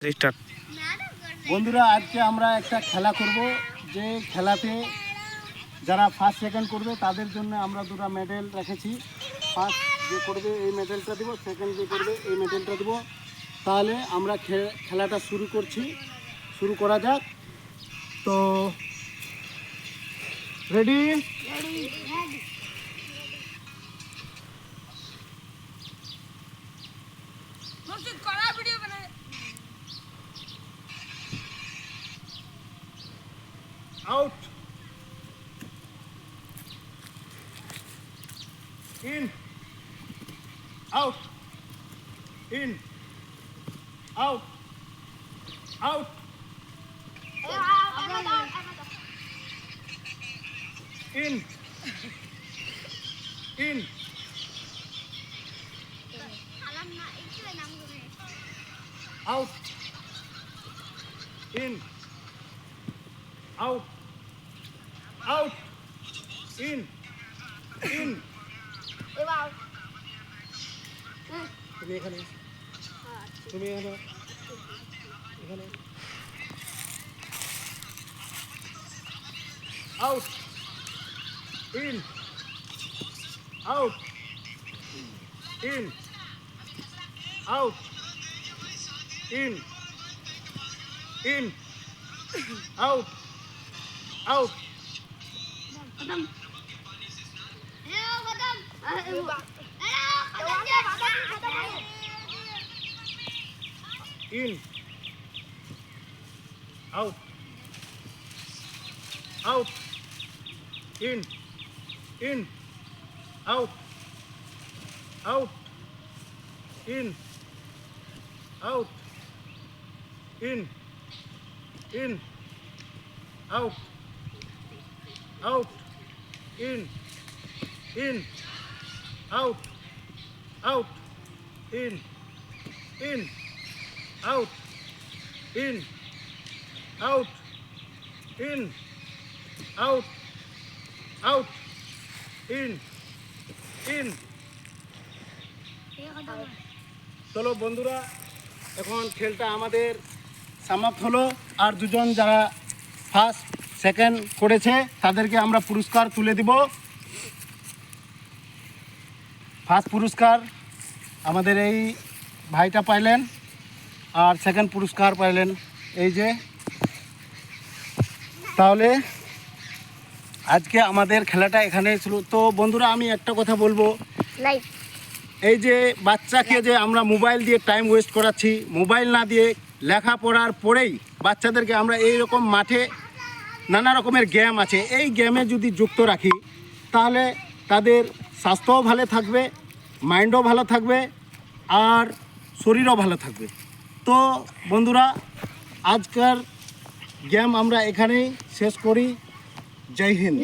Start. বন্ধুরা, আজকে আমরা একটা খেলা করব, যে খেলাতে যারা ফার্স্ট সেকেন্ড করবে তাদের জন্য আমরা দুটো মেডেল রেখেছি। ফার্স্ট যে করবে এই মেডেলটা দেবো, সেকেন্ড যে করবে এই মেডেলটা দেবো। তাহলে আমরা খেলাটা শুরু করা যাক। তো ready? Out. In. Out. In. Out. Out. In. In. Out. In. Out. Out. In. In. তুমি এখানে এখানে out. In. Out. In. Out. In. In. Out. Out. In. Out. Out. In. In. Out. Out. In. Out. In. In. Out. Out. In. In. Out. Out. In. In. Out. In. Out. In. Out. Out. In. In. চলো বন্ধুরা, এখন খেলটা আমাদের সমাপ্ত হলো। আর দুজন যারা first second করেছে তাদেরকে আমরা পুরস্কার তুলে দিব। ফার্স্ট পুরস্কার আমাদের এই ভাইটা পাইলেন, আর সেকেন্ড পুরস্কার পাইলেন এই যে। তাহলে আজকে আমাদের খেলাটা এখানে ছিল। তো বন্ধুরা, আমি একটা কথা বলবো, এই যে বাচ্চাকে যে আমরা মোবাইল দিয়ে টাইম ওয়েস্ট করাচ্ছি, মোবাইল না দিয়ে লেখাপড়ার পরেই বাচ্চাদেরকে আমরা এই রকম মাঠে নানা রকমের গেম আছে, এই গেমে যদি যুক্ত রাখি তাহলে তাদের স্বাস্থ্যও ভালো থাকবে, মাইন্ডও ভালো থাকবে, আর শরীরও ভালো থাকবে। তো বন্ধুরা, আজকের গেম আমরা এখানেই শেষ করি। জয় হিন্দ।